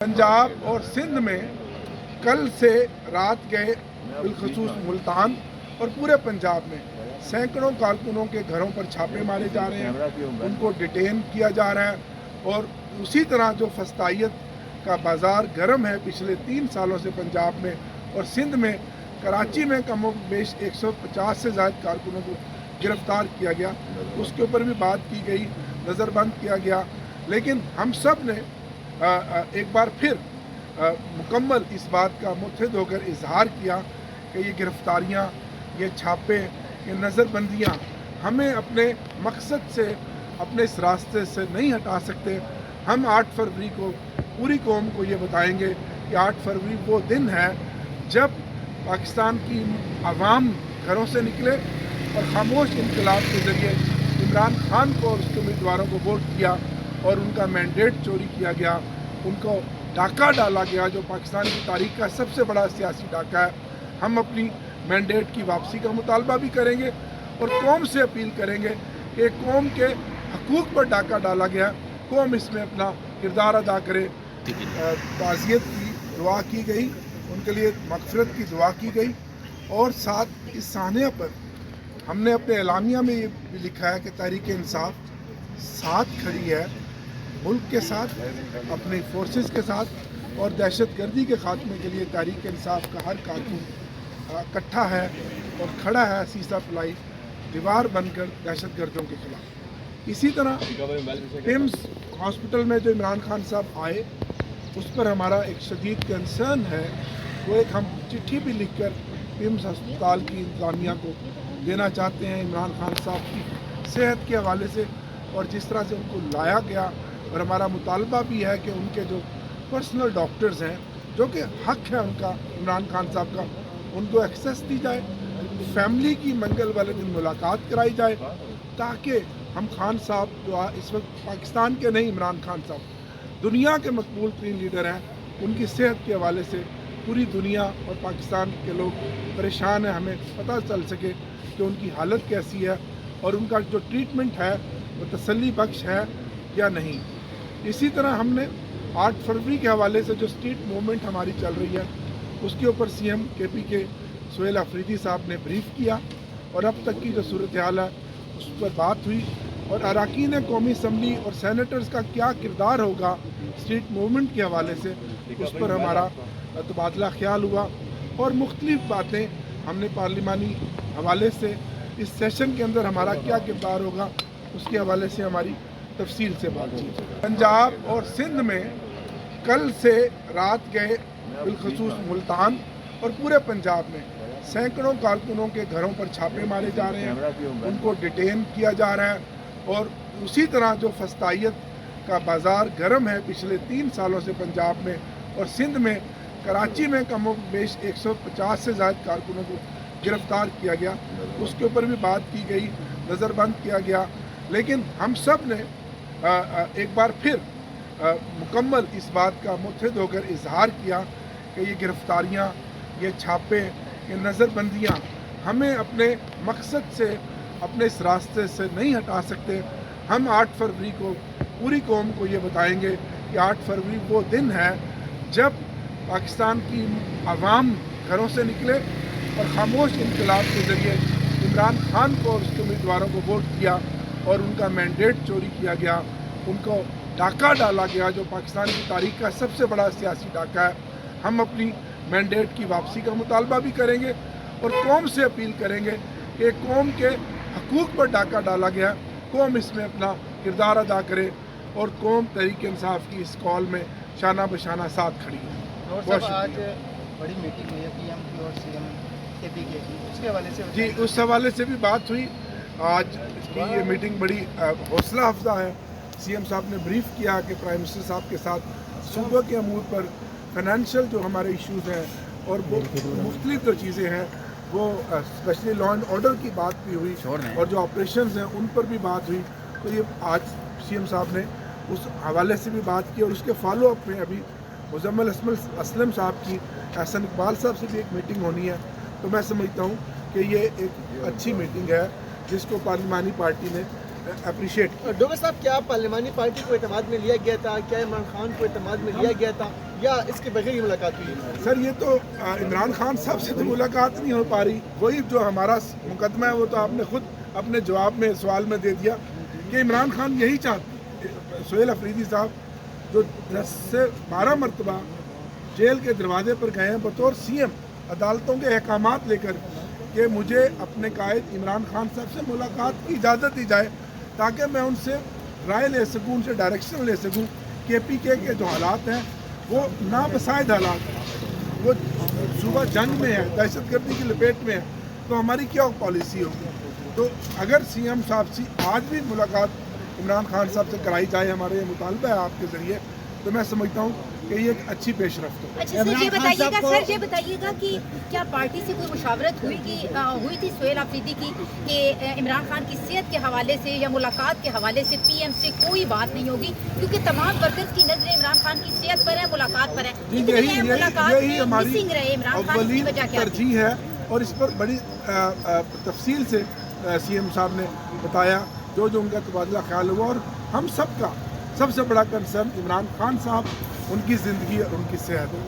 पंजाब और सिंध में कल से रात गए बिलखसूस मुल्तान और पूरे पंजाब में सैकड़ों कारकुनों के घरों पर छापे मारे जा रहे हैं, उनको डिटेन किया जा रहा है। और उसी तरह जो फस्तायत का बाज़ार गर्म है पिछले 3 सालों से पंजाब में और सिंध में, कराची में कम बेश 150 से ज़्यादा कारकुनों को गिरफ़्तार किया गया, उसके ऊपर भी बात की गई, नज़रबंद किया गया। लेकिन हम सब ने एक बार फिर मुकम्मल इस बात का मुत्तहिद होकर इजहार किया कि ये गिरफ़्तारियाँ, ये छापे, ये नज़रबंदियाँ हमें अपने मकसद से, अपने इस रास्ते से नहीं हटा सकते। हम 8 फरवरी को पूरी कौम को ये बताएंगे कि 8 फरवरी वो दिन है जब पाकिस्तान की आवाम घरों से निकले और खामोश इनकलाब के ज़रिए इमरान खान को और उसके उम्मीदवारों को वोट किया और उनका मैंडेट चोरी किया गया, उनको डाका डाला गया, जो पाकिस्तान की तारीख का सबसे बड़ा सियासी डाका है। हम अपनी मैंडेट की वापसी का मुतालबा भी करेंगे और कौम से अपील करेंगे कि कौम के हकूक़ पर डाका डाला गया, कौम इसमें अपना किरदार अदा करे। ताज़ियत की दुआ की गई, उनके लिए मग़फ़िरत की दुआ की गई और साथ इस सानिया पर हमने अपने एलामिया में ये भी लिखा है कि तहरीक इंसाफ साथ खड़ी है, मुल्क के साथ, अपनी फोर्सेस के साथ, और दहशतगर्दी के ख़ात्मे के लिए तहरीक इंसाफ का हर कारकुन इकट्ठा है और खड़ा है सीसा फलाई दीवार बनकर दहशतगर्दों के खिलाफ। इसी तरह पिम्स हॉस्पिटल में जो इमरान खान साहब आए, उस पर हमारा एक शदीद कंसर्न है। वो एक हम चिट्ठी भी लिखकर पिम्स अस्पताल की इंतज़ामिया को देना चाहते हैं इमरान खान साहब की सेहत के हवाले से और जिस तरह से उनको लाया गया। और हमारा मुतालबा भी है कि उनके जो पर्सनल डॉक्टर्स हैं, जो कि हक़ है उनका, इमरान खान साहब का, उनको एक्सेस दी जाए, फैमिली की मंगल वाले दिन मुलाकात कराई जाए, ताकि हम खान साहब जो इस वक्त पाकिस्तान के नहीं, इमरान खान साहब दुनिया के मकबूल तरीन लीडर हैं, उनकी सेहत के हवाले से पूरी दुनिया और पाकिस्तान के लोग परेशान हैं, हमें पता चल सके कि उनकी हालत कैसी है और उनका जो ट्रीटमेंट है वो तसल्ली बख्श है या नहीं। इसी तरह हमने 8 फरवरी के हवाले से जो स्ट्रीट मूवमेंट हमारी चल रही है, उसके ऊपर CM KP के सुहेल अफरीदी साहब ने ब्रीफ किया और अब तक की जो सूरत हाल है उस पर बात हुई। और अरकान कौमी असम्बली और सेनेटर्स का क्या किरदार होगा स्ट्रीट मूवमेंट के हवाले से, उस पर हमारा तबादला ख्याल हुआ और मुख्तलिफ बातें हमने पार्लिमानी हवाले से इस सेशन के अंदर हमारा क्या किरदार होगा उसके हवाले से हमारी तफसील से बातचीत। पंजाब और सिंध में कल से रात गए बिलखसूस मुल्तान और पूरे पंजाब में सैकड़ों कारकुनों के घरों पर छापे मारे जा रहे हैं, उनको डिटेन किया जा रहा है। और उसी तरह जो फस्तायत का बाज़ार गर्म है पिछले 3 सालों से पंजाब में और सिंध में, कराची में कम बेश 150 से ज़्यादा कारकुनों को गिरफ़्तार किया गया, उसके ऊपर भी बात की गई, नज़रबंद किया गया। लेकिन हम सब ने एक बार फिर मुकम्मल इस बात का मुत्तहिद होकर इजहार किया कि ये गिरफ़्तारियाँ, ये छापे, ये नज़रबंदियाँ हमें अपने मकसद से, अपने इस रास्ते से नहीं हटा सकते। हम 8 फरवरी को पूरी कौम को ये बताएंगे कि 8 फरवरी वो दिन है जब पाकिस्तान की आवाम घरों से निकले और खामोश इनकलाब के ज़रिए इमरान खान को और उसके उम्मीदवारों को वोट किया और उनका मैंडेट चोरी किया गया, उनको डाका डाला गया, जो पाकिस्तान की तारीख का सबसे बड़ा सियासी डाका है। हम अपनी मैंडेट की वापसी का मुतालबा भी करेंगे और कौम से अपील करेंगे कि कौम के हकूक़ पर डाका डाला गया, कौम इसमें अपना किरदार अदा करे और कौम तहरीक इंसाफ की इस कॉल में शाना बशाना साथ खड़ी है। आज बड़ी मीटिंग हुई है PM की और CM KP की, उसके हवाले से जी, उस हवाले से भी बात हुई। आज की ये मीटिंग बड़ी हौसला अफजा है। CM साहब ने ब्रीफ किया कि प्राइम मिनिस्टर साहब के साथ सूबे के अमूर पर फाइनेंशियल जो हमारे इश्यूज़ हैं और वो मुख्तलिफ जो चीज़ें हैं, वो स्पेशली लॉ एंड ऑर्डर की बात भी हुई और जो ऑपरेशंस हैं उन पर भी बात हुई। तो ये आज CM साहब ने उस हवाले से भी बात की और उसके फॉलो अप में अभी मुजम्मिल असलम साहब की, एहसन इकबाल साहब से भी एक मीटिंग होनी है। तो मैं समझता हूँ कि ये एक अच्छी मीटिंग है जिसको पार्लिमानी पार्टी ने अप्रिशिएट। डॉक्टर साहब, क्या पार्लिमानी पार्टी को एतमाद में लिया गया था? क्या इमरान खान को एतमाद में लिया गया था? یا اس کے بغیر ہی ملاقات ہوئی؟ سر یہ تو عمران خان صاحب سے تو ملاقات نہیں ہو پا رہی. وہی جو ہمارا مقدمہ ہے وہ تو آپ نے خود اپنے جواب میں سوال میں دے دیا کہ عمران خان یہی چاہتے. سہیل افریدی صاحب جو 10 سے 12 مرتبہ جیل کے دروازے پر گئے ہیں بطور سی ایم عدالتوں کے احکامات لے کر کہ مجھے اپنے قائد عمران خان صاحب سے ملاقات کی اجازت دی جائے تاکہ میں ان سے رائے لے سکوں, ان سے ڈائریکشن لے سکوں. KPK کے جو حالات ہیں وہ نابسائد حالات ہیں, وہ صوبہ جنگ میں ہے, دہشت گردی کی لپیٹ میں ہے, تو ہماری کیا پالیسی ہوگی. تو اگر سی ایم صاحب سے آج بھی ملاقات عمران خان صاحب سے کرائی جائے, ہمارا یہ مطالبہ ہے آپ کے ذریعے, تو میں سمجھتا ہوں کہ یہ ایک اچھی پیش رفت ہے. اچھا سر یہ بتائیے گا کہ کیا پارٹی سے کوئی مشاورت ہوئی تھی سہیل افریدی کی کہ عمران خان کی صحت کے حوالے سے یا ملاقات کے حوالے سے پی ایم سے کوئی بات نہیں ہوگی, کیونکہ تمام ورکرز کی نظریں عمران خان کی صحت پر ہے, ملاقات پر ہے. یہی ہماری اولین ترجیح ہے اور اس پر بڑی تفصیل سے سی ایم صاحب نے بتایا جو ان کا تبادلہ خیال ہوا, اور ہم سب کا سب سے بڑا کنسرن عمران خان صاحب, ان کی زندگی اور ان کی صحت ہے.